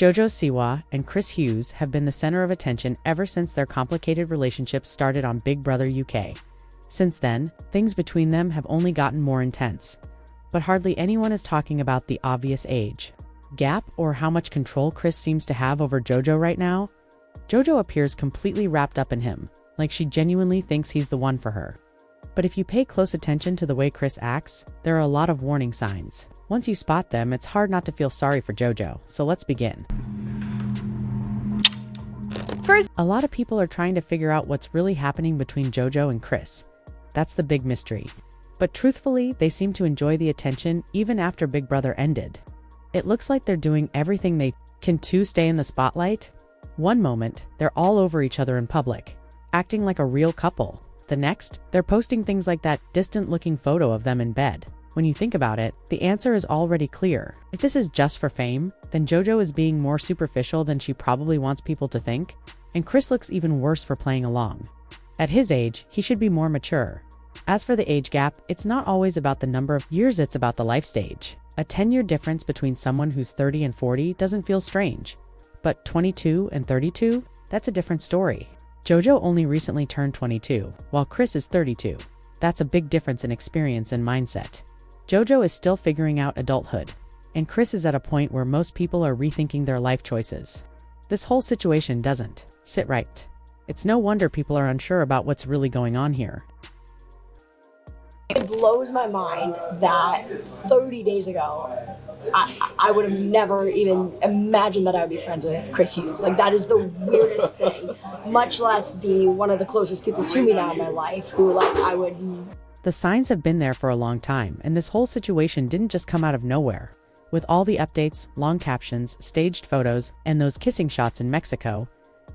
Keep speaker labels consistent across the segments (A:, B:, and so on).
A: Jojo Siwa and Chris Hughes have been the center of attention ever since their complicated relationship started on Big Brother UK. Since then, things between them have only gotten more intense. But hardly anyone is talking about the obvious age gap or how much control Chris seems to have over Jojo right now. Jojo appears completely wrapped up in him, like she genuinely thinks he's the one for her. But if you pay close attention to the way Chris acts, there are a lot of warning signs. Once you spot them, it's hard not to feel sorry for Jojo, so let's begin. First, a lot of people are trying to figure out what's really happening between Jojo and Chris. That's the big mystery. But truthfully, they seem to enjoy the attention even after Big Brother ended. It looks like they're doing everything they can to stay in the spotlight. One moment, they're all over each other in public, acting like a real couple. The next, they're posting things like that distant-looking photo of them in bed. When you think about it, the answer is already clear. If this is just for fame, then Jojo is being more superficial than she probably wants people to think, and Chris looks even worse for playing along. At his age, he should be more mature. As for the age gap, it's not always about the number of years, it's about the life stage. A 10-year difference between someone who's 30 and 40 doesn't feel strange. But 22 and 32? That's a different story. Jojo only recently turned 22, while Chris is 32. That's a big difference in experience and mindset. Jojo is still figuring out adulthood, and Chris is at a point where most people are rethinking their life choices. This whole situation doesn't sit right. It's no wonder people are unsure about what's really going on here.
B: It blows my mind that 30 days ago, I would have never even imagined that I would be friends with Chris Hughes. Like, that is the weirdest thing, much less be one of the closest people to me now in my life who, like, I would...
A: The signs have been there for a long time, and this whole situation didn't just come out of nowhere. With all the updates, long captions, staged photos, and those kissing shots in Mexico,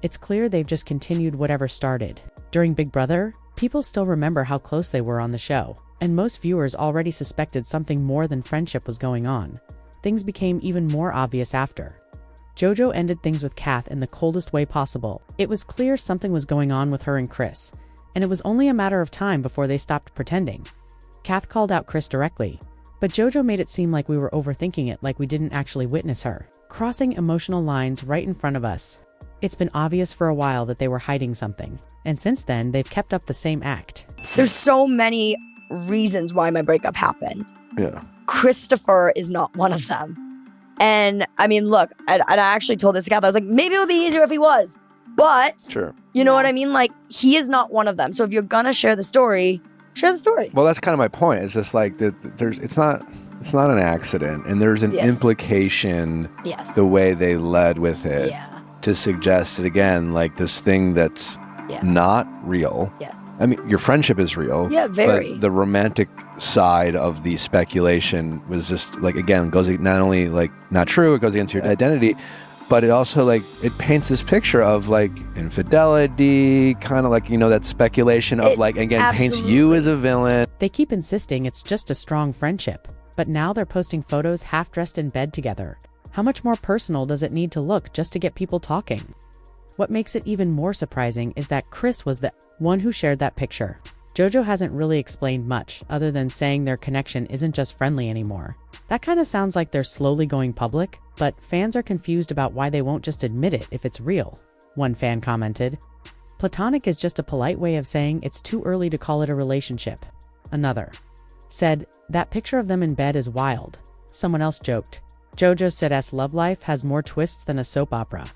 A: it's clear they've just continued whatever started. During Big Brother, people still remember how close they were on the show, and most viewers already suspected something more than friendship was going on. Things became even more obvious after. Jojo ended things with Kath in the coldest way possible. It was clear something was going on with her and Chris, and it was only a matter of time before they stopped pretending. Kath called out Chris directly, but Jojo made it seem like we were overthinking it, like we didn't actually witness her crossing emotional lines right in front of us. It's been obvious for a while that they were hiding something, and since then they've kept up the same act.
B: There's so many reasons why my breakup happened.
C: Yeah.
B: Christopher is not one of them. And I mean, look, and I actually told this to Kath, I was like, maybe it would be easier if he was, but
C: Sure.
B: You know what I mean? Like, he is not one of them. So if you're gonna share the story, share the story.
C: Well, that's kind of my point. It's just like it's not an accident, and there's an implication.
B: Yes.
C: The way they led with it.
B: Yeah.
C: To suggest it again, like this thing that's not real.
B: Yes.
C: I mean, your friendship is real.
B: Yeah, very.
C: But the romantic side of the speculation was just like, again, goes not only like not true, it goes against your identity, but it also like it paints this picture of like infidelity, kind of like, you know, that speculation of like, again, paints you as a villain.
A: They keep insisting it's just a strong friendship, but now they're posting photos half dressed in bed together. How much more personal does it need to look just to get people talking? What makes it even more surprising is that Chris was the one who shared that picture. Jojo hasn't really explained much, other than saying their connection isn't just friendly anymore. That kind of sounds like they're slowly going public, but fans are confused about why they won't just admit it if it's real. One fan commented, "Platonic is just a polite way of saying it's too early to call it a relationship." Another said, "That picture of them in bed is wild." Someone else joked, "Jojo said's love life has more twists than a soap opera."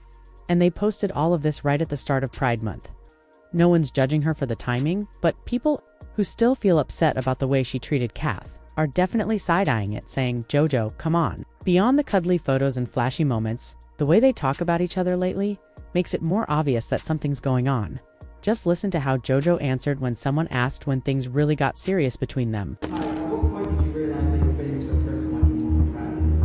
A: And they posted all of this right at the start of Pride Month. No one's judging her for the timing, but people who still feel upset about the way she treated Kath are definitely side-eyeing it, saying, "Jojo, come on." Beyond the cuddly photos and flashy moments, the way they talk about each other lately makes it more obvious that something's going on. Just listen to how Jojo answered when someone asked when things really got serious between them.
D: At what point did you realize that your feelings for Chris might be more than friends?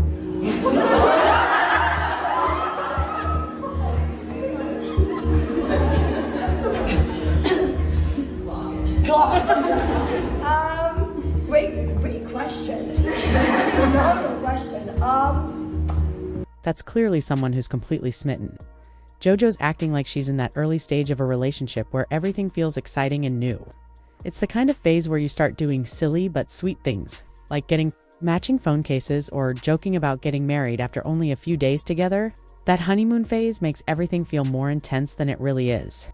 B: Great question. Phenomenal question.
A: That's clearly someone who's completely smitten. Jojo's acting like she's in that early stage of a relationship where everything feels exciting and new. It's the kind of phase where you start doing silly but sweet things, like getting matching phone cases or joking about getting married after only a few days together. That honeymoon phase makes everything feel more intense than it really is.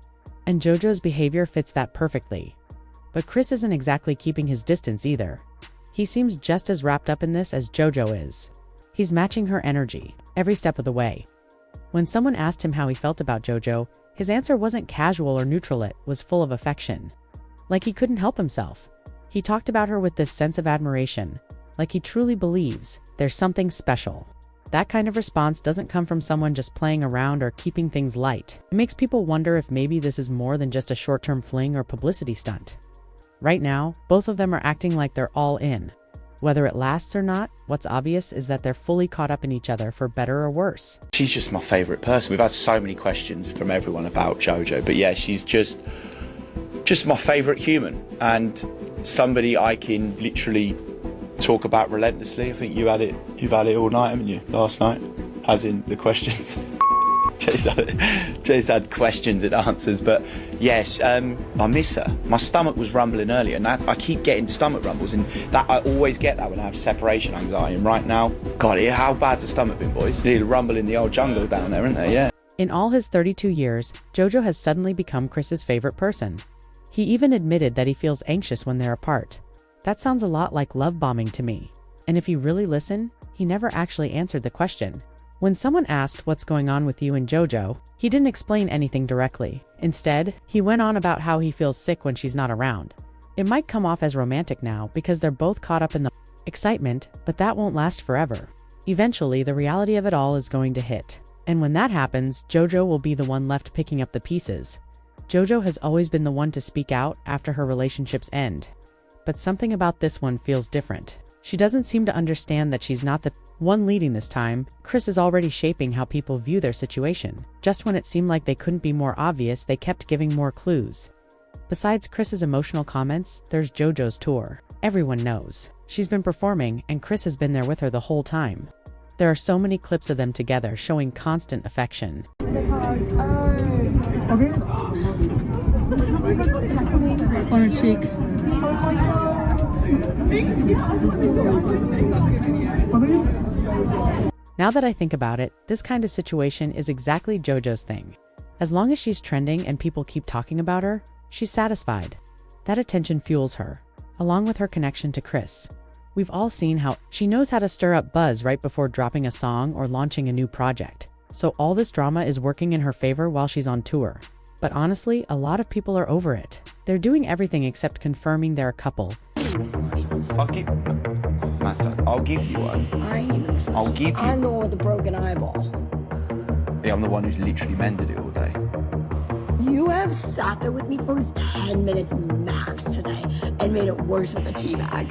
A: And Jojo's behavior fits that perfectly. But Chris isn't exactly keeping his distance either. He seems just as wrapped up in this as Jojo is. He's matching her energy, every step of the way. When someone asked him how he felt about Jojo, his answer wasn't casual or neutral, it was full of affection. Like he couldn't help himself. He talked about her with this sense of admiration, like he truly believes there's something special. That kind of response doesn't come from someone just playing around or keeping things light. It makes people wonder if maybe this is more than just a short-term fling or publicity stunt. Right now, both of them are acting like they're all in. Whether it lasts or not, what's obvious is that they're fully caught up in each other for better or worse.
E: She's just my favourite person. We've had so many questions from everyone about Jojo, but yeah, she's just my favourite human and somebody I can literally talk about relentlessly. I think you've had it all night, haven't you? Last night, as in the questions. Jay's had questions and answers, but yes, I miss her. My stomach was rumbling earlier, and I keep getting stomach rumbles, and that I always get that when I have separation anxiety. And right now, God, how bad's the stomach been, boys? Need a rumble in the old jungle down there, isn't there? Yeah.
A: In all his 32 years, Jojo has suddenly become Chris's favorite person. He even admitted that he feels anxious when they're apart. That sounds a lot like love bombing to me. And if you really listen, he never actually answered the question. When someone asked what's going on with you and Jojo, he didn't explain anything directly. Instead, he went on about how he feels sick when she's not around. It might come off as romantic now because they're both caught up in the excitement, but that won't last forever. Eventually, the reality of it all is going to hit. And when that happens, Jojo will be the one left picking up the pieces. Jojo has always been the one to speak out after her relationships end. But something about this one feels different. She doesn't seem to understand that she's not the one leading this time. Chris is already shaping how people view their situation. Just when it seemed like they couldn't be more obvious, they kept giving more clues. Besides Chris's emotional comments, there's Jojo's tour. Everyone knows. She's been performing, and Chris has been there with her the whole time. There are so many clips of them together showing constant affection.
F: On her cheek.
A: Now that I think about it, this kind of situation is exactly Jojo's thing. As long as she's trending and people keep talking about her, she's satisfied. That attention fuels her, along with her connection to Chris. We've all seen how she knows how to stir up buzz right before dropping a song or launching a new project. So all this drama is working in her favor while she's on tour. But honestly, a lot of people are over it. They're doing everything except confirming they're a couple.
E: I'll give you one.
B: I need the massage.
E: I'll give you.
B: I'm the one with the broken eyeball.
E: Yeah, I'm the one who's literally mended it all day.
B: You have sat there with me for 10 minutes max today and made it worse with a tea bag.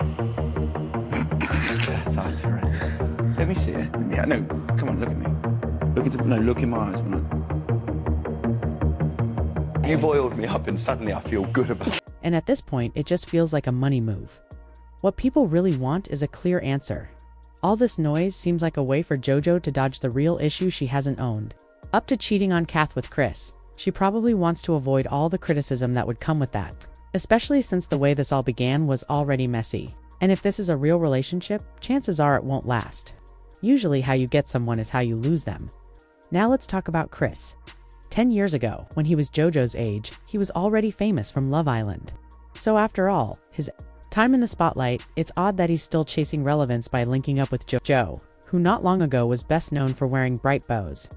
E: That's all right. Let me see it. No, come on, look at me. Look in my eyes. You've oiled me up and suddenly I feel good about it.
A: And at this point, it just feels like a money move. What people really want is a clear answer. All this noise seems like a way for Jojo to dodge the real issue she hasn't owned. Up to cheating on Kath with Chris, she probably wants to avoid all the criticism that would come with that, especially since the way this all began was already messy. And if this is a real relationship, chances are it won't last. Usually how you get someone is how you lose them. Now let's talk about Chris. 10 years ago, when he was Jojo's age, he was already famous from Love Island. So after all, his time in the spotlight, it's odd that he's still chasing relevance by linking up with Jojo, who not long ago was best known for wearing bright bows.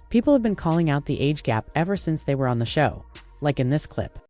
A: People have been calling out the age gap ever since they were on the show, like in this clip.